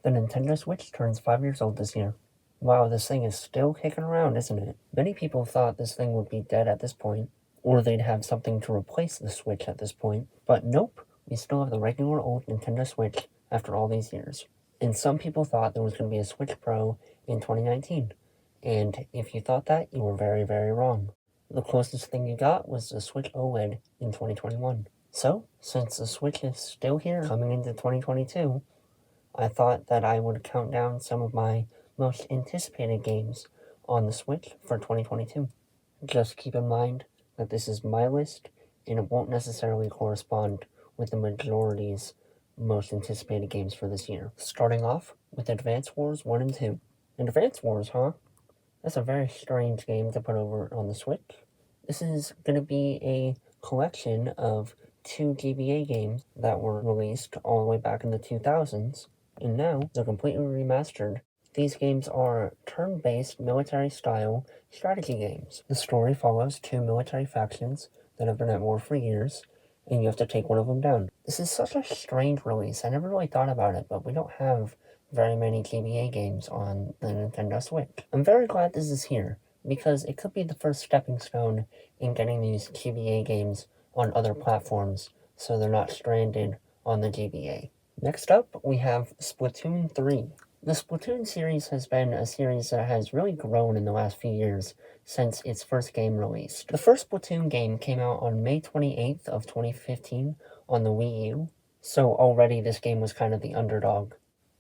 The Nintendo Switch turns 5 years old this year. Wow, this thing is still kicking around, isn't it? Many people thought this thing would be dead at this point, or they'd have something to replace the Switch at this point, but nope, we still have the regular old Nintendo Switch after all these years. And some people thought there was going to be a Switch Pro in 2019, and if you thought that, you were very, very wrong. The closest thing you got was the Switch OLED in 2021. So, since the Switch is still here coming into 2022, I thought that I would count down some of my most anticipated games on the Switch for 2022. Just keep in mind that this is my list, and it won't necessarily correspond with the majority's most anticipated games for this year. Starting off with Advance Wars 1 and 2. And Advance Wars, huh? That's a very strange game to put over on the Switch. This is going to be a collection of 2 GBA games that were released all the way back in the 2000s, and now they're completely remastered. These games are turn-based military-style strategy games. The story follows 2 military factions that have been at war for years, and you have to take one of them down. This is such a strange release. I never really thought about it, but we don't have very many GBA games on the Nintendo Switch. I'm very glad this is here, because it could be the first stepping stone in getting these GBA games on other platforms, so they're not stranded on the GBA. Next up, we have Splatoon 3. The Splatoon series has been a series that has really grown in the last few years since its first game released. The first Splatoon game came out on May 28th of 2015 on the Wii U, so already this game was kind of the underdog.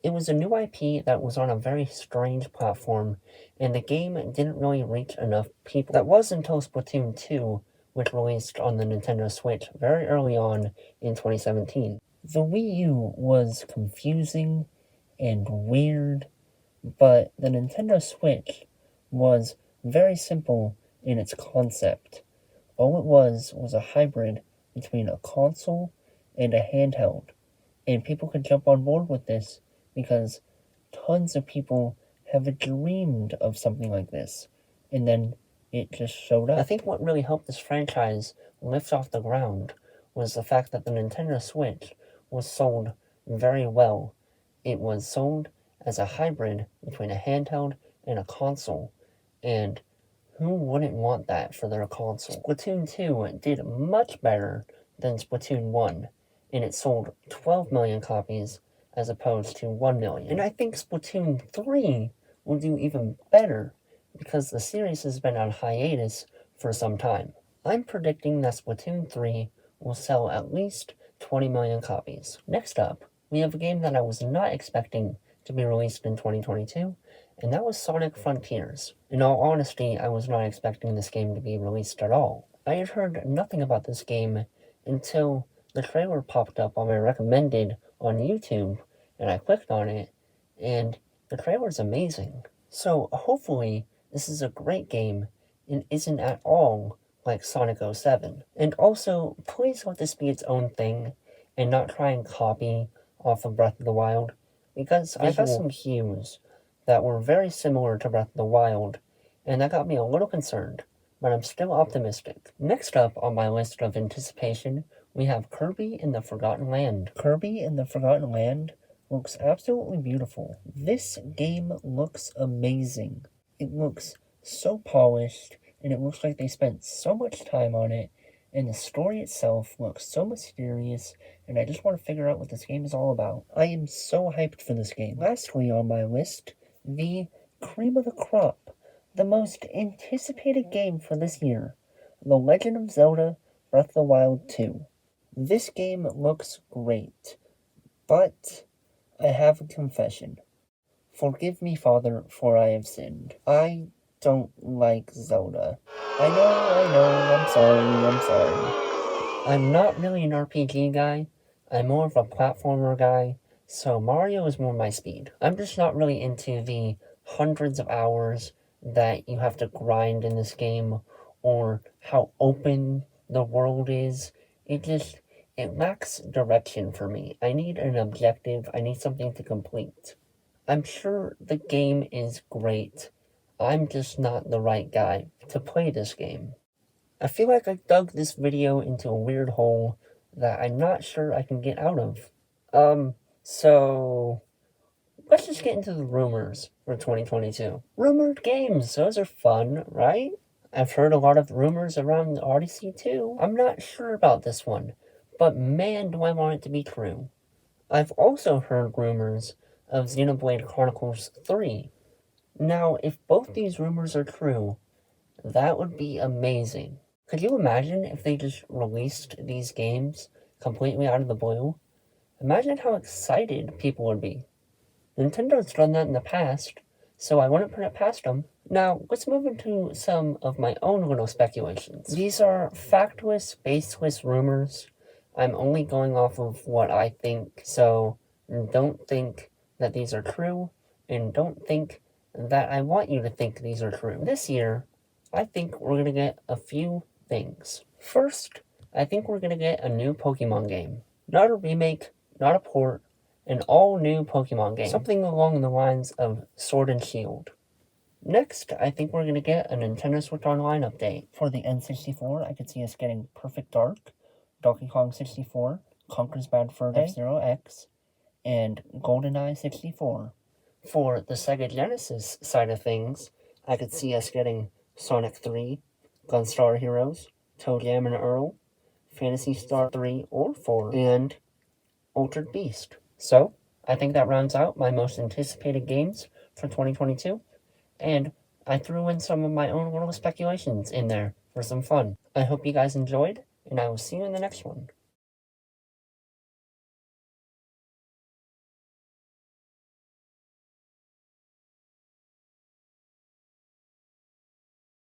It was a new IP that was on a very strange platform, and the game didn't really reach enough people. That was until Splatoon 2, which released on the Nintendo Switch very early on in 2017. The Wii U was confusing and weird, but the Nintendo Switch was very simple in its concept. All it was a hybrid between a console and a handheld, and people could jump on board with this because tons of people have dreamed of something like this, and then it just showed up. I think what really helped this franchise lift off the ground was the fact that the Nintendo Switch was sold very well. It was sold as a hybrid between a handheld and a console, and who wouldn't want that for their console? Splatoon 2 did much better than Splatoon 1, and it sold 12 million copies as opposed to 1 million. And I think Splatoon 3 will do even better because the series has been on hiatus for some time. I'm predicting that Splatoon 3 will sell at least 20 million copies. Next up, we have a game that I was not expecting to be released in 2022, and that was Sonic Frontiers. In all honesty, I was not expecting this game to be released at all. I had heard nothing about this game until the trailer popped up on my recommended on YouTube, and I clicked on it, and the trailer's amazing. So hopefully, this is a great game and isn't at all like Sonic 07. And also, please let this be its own thing and not try and copy off of Breath of the Wild, because I got some cues that were very similar to Breath of the Wild, and that got me a little concerned, but I'm still optimistic. Next up on my list of anticipation, we have Kirby in the Forgotten Land. Kirby in the Forgotten Land looks absolutely beautiful. This game looks amazing. It looks so polished, and it looks like they spent so much time on it, and the story itself looks so mysterious, and I just want to figure out what this game is all about. I am so hyped for this game. Lastly on my list, the cream of the crop, the most anticipated game for this year, The Legend of Zelda Breath of the Wild 2. This game looks great, but I have a confession. Forgive me, Father, for I have sinned. I don't like Zelda. I know, I'm sorry. I'm not really an RPG guy. I'm more of a platformer guy, so Mario is more my speed. I'm just not really into the hundreds of hours that you have to grind in this game, or how open the world is. It lacks direction for me. I need an objective. I need something to complete. I'm sure the game is great. I'm just not the right guy to play this game. I feel like I dug this video into a weird hole that I'm not sure I can get out of. So let's let's get into the rumors for 2022. Rumored games, those are fun, right? I've heard a lot of rumors around Odyssey too. I'm not sure about this one, but man, do I want it to be true. I've also heard rumors of Xenoblade Chronicles 3. Now, if both these rumors are true, that would be amazing. Could you imagine if they just released these games completely out of the blue? Imagine how excited people would be. Nintendo's done that in the past, so I wouldn't put it past them. Now, let's move into some of my own little speculations. These are factless, baseless rumors. I'm only going off of what I think, so don't think that these are true, and don't think that I want you to think these are true. This year, I think we're going to get a few things. First, I think we're going to get a new Pokemon game. Not a remake, not a port, an all-new Pokemon game. Something along the lines of Sword and Shield. Next, I think we're going to get a Nintendo Switch Online update. For the N64, I could see us getting Perfect Dark, Donkey Kong 64, Conker's Bad Fur Day, F-Zero X, and GoldenEye 64. For the Sega Genesis side of things, I could see us getting Sonic 3, Gunstar Heroes, ToeJam and Earl, Phantasy Star 3 or 4, and Altered Beast. So, I think that rounds out my most anticipated games for 2022, and I threw in some of my own little speculations in there for some fun. I hope you guys enjoyed, and I will see you in the next one.